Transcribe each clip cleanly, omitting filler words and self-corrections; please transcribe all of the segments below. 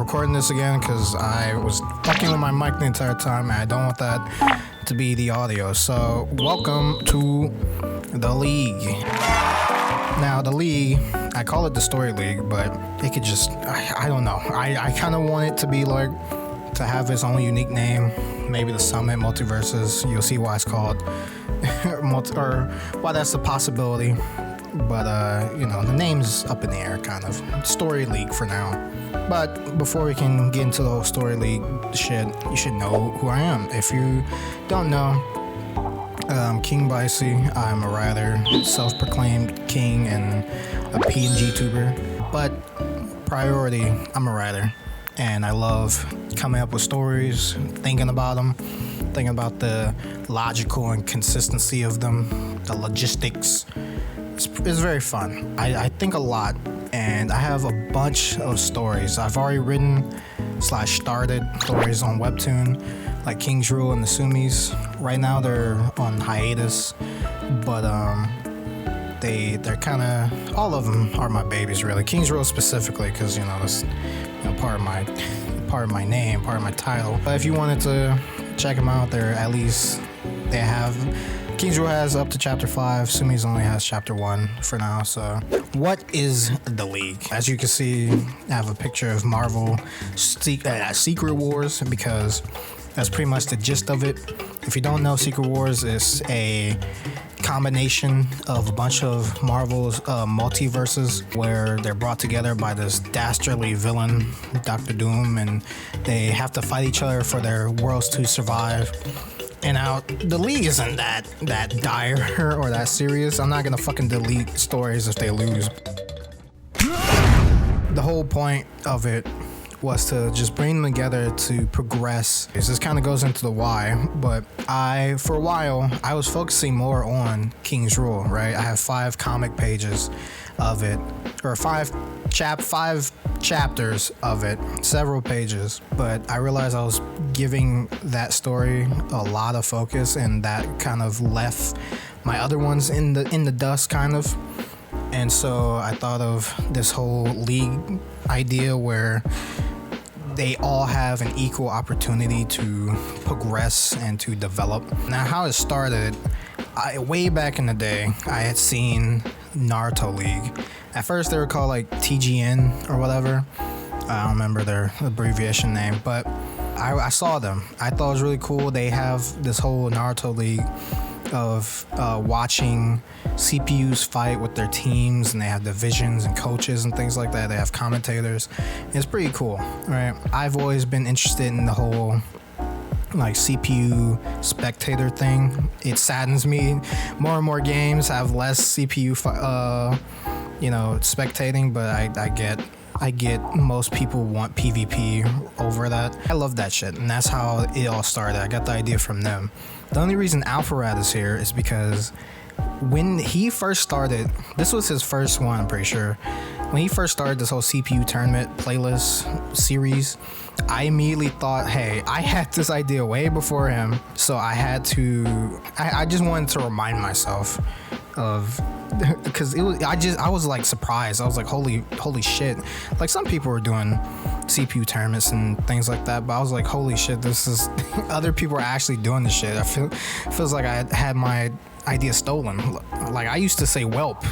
recording this again because I was fucking with my mic the entire time and I don't want that to be the audio. So, welcome to the League. Now, the League, I call it the Story League, but it could just, I don't know. I kind of want it to be like, to have its own unique name. Maybe the Summit Multiverses. You'll see why it's called, or why that's a possibility. But, the name's up in the air, kind of. Story League for now. But before we can get into the whole Story League shit, you should know who I am. If you don't know, I'm King Bicey. I'm a writer, self-proclaimed king and a PNG tuber. But priority, I'm a writer. And I love coming up with stories, thinking about them, thinking about the logical and consistency of them, the logistics. It's very fun. I think a lot, and I have a bunch of stories. I've already written / started stories on Webtoon, like King's Rule and the Sumis. Right now they're on hiatus, but they're kind of, all of them are my babies, really. King's Rule specifically, because that's part of my name, part of my title. But if you wanted to check them out, they have. King's Rule has up to chapter 5. Sumi's only has chapter 1 for now. So, what is the League? As you can see, I have a picture of Marvel Secret Wars, because that's pretty much the gist of it. If you don't know, Secret Wars is a combination of a bunch of Marvel's multiverses, where they're brought together by this dastardly villain, Doctor Doom, and they have to fight each other for their worlds to survive. And now, the League isn't that dire or that serious. I'm not gonna fucking delete stories if they lose. The whole point of it was to just bring them together to progress. This kind of goes into the why, but for a while, I was focusing more on King's Rule, right? I have 5 comic pages of it, or 5 chapters of it, several pages, but I realized I was giving that story a lot of focus, and that kind of left my other ones in the dust, kind of. And so I thought of this whole League idea where they all have an equal opportunity to progress and to develop. Now, how it started, way back in the day, I had seen Naruto League. At first, they were called like TGN or whatever. I don't remember their abbreviation name, but I saw them. I thought it was really cool. They have this whole Naruto League of watching CPUs fight with their teams, and they have divisions and coaches and things like that. They have commentators. It's pretty cool, right? I've always been interested in the whole like CPU spectator thing. It saddens me. More and more games have less CPU spectating, but I get most people want PvP over that. I love that shit, and that's how it all started. I got the idea from them. The only reason Alpharad is here is because when he first started, this was his first one, I'm pretty sure. When he first started this whole CPU tournament playlist series, I immediately thought, hey, I had this idea way before him, so I just wanted to remind myself of, because I was like surprised. I was like, holy shit. Like, some people were doing CPU tournaments and things like that, but I was like, holy shit, this is other people are actually doing this shit. Feels like I had my idea stolen. Like, I used to say whelp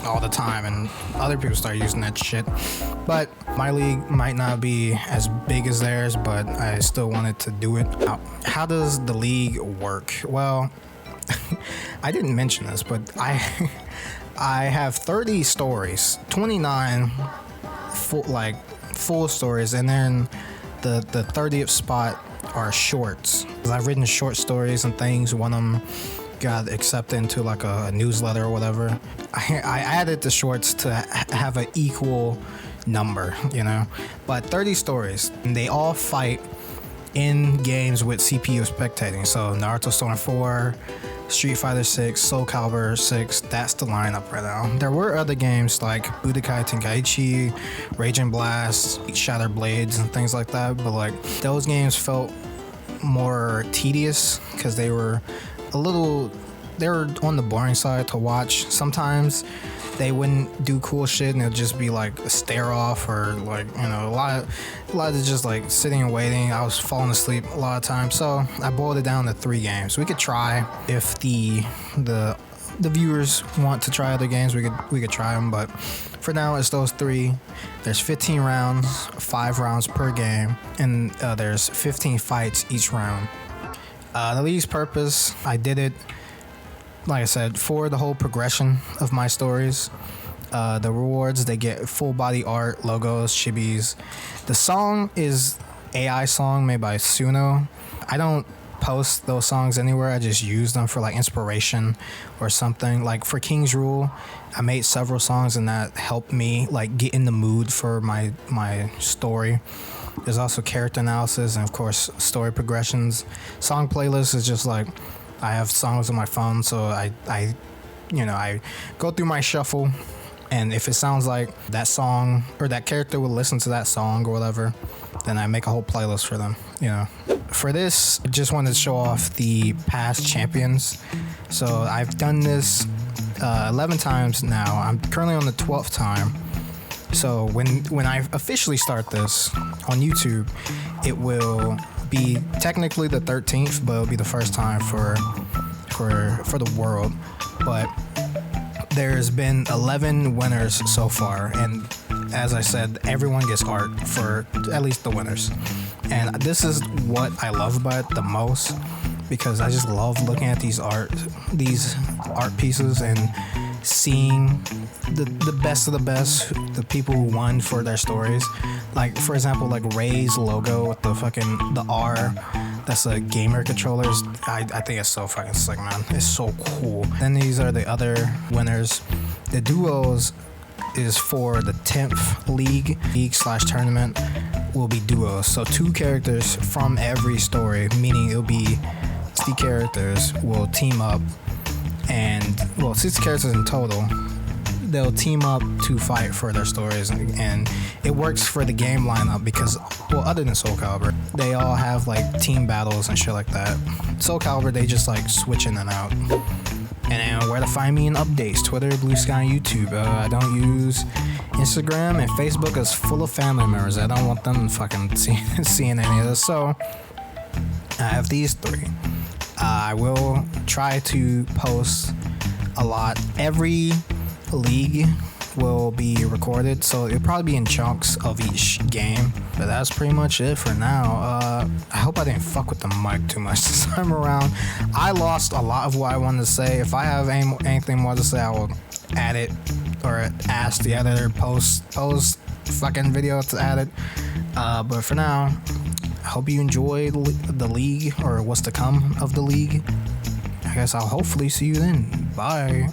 all the time, and other people started using that shit. But my league might not be as big as theirs, but I still wanted to do it. How does the League work? Well, I didn't mention this, but I have 30 stories, 29 full stories, and then the 30th spot are shorts. I've written short stories and things. One of them got accepted into like a newsletter or whatever. I added the shorts to have an equal number, but 30 stories, and they all fight in games with CPU spectating. So Naruto Storm 4, Street Fighter 6, Soul Calibur 6, that's the lineup right now. There were other games like Budokai Tenkaichi, Raging Blast, Shattered Blades, and things like that, but like those games felt more tedious because they were on the boring side to watch. Sometimes they wouldn't do cool shit and it'd just be like a stare off or like, you know, a lot of just like sitting and waiting. I was falling asleep a lot of times, so I boiled it down to 3 games. We could try if the viewers want to try other games. We could try them, but for now it's those 3. There's 15 rounds, 5 rounds per game, and there's 15 fights each round. The league's purpose, I did it, like I said, for the whole progression of my stories. The rewards, they get full body art, logos, chibis. The song is AI song made by Suno. I don't post those songs anywhere. I just use them for like inspiration or something. Like for King's Rule, I made several songs and that helped me like get in the mood for my story. There's also character analysis and of course story progressions. Song playlist is just like I have songs on my phone, so I go through my shuffle, and if it sounds like that song or that character will listen to that song or whatever, then I make a whole playlist for them, you know. For this, I just wanted to show off the past champions. So I've done this 11 times now. I'm currently on the 12th time. So when I officially start this on YouTube, it will be technically the 13th, but it'll be the first time for the world. But there's been 11 winners so far, and as I said, everyone gets art for at least the winners. And this is what I love about it the most, because I just love looking at these art pieces and seeing the best of the best, the people who won for their stories. Like for example, like Ray's logo with the R, that's a gamer controllers. I think it's so fucking sick, man. It's so cool. Then these are the other winners. The duos is for the 10th league/tournament will be duos. So 2 characters from every story, meaning it'll be 60 characters will team up, and 60 characters in total. They'll team up to fight for their stories, and it works for the game lineup because, other than Soul Calibur, they all have like team battles and shit like that. Soul Calibur, they just like switch in and out. And where to find me in updates: Twitter, Blue Sky, YouTube. I don't use Instagram, and Facebook is full of family members. I don't want them fucking seeing any of this. So I have these 3. I will try to post a lot. Every league will be recorded, so it'll probably be in chunks of each game. But that's pretty much it for now. I hope I didn't fuck with the mic too much this time around. I lost a lot of what I wanted to say. If I have anything more to say, I will add it or ask the editor post fucking video to add it. But for now, I hope you enjoy the league or what's to come of the league. I guess I'll hopefully see you then. Bye.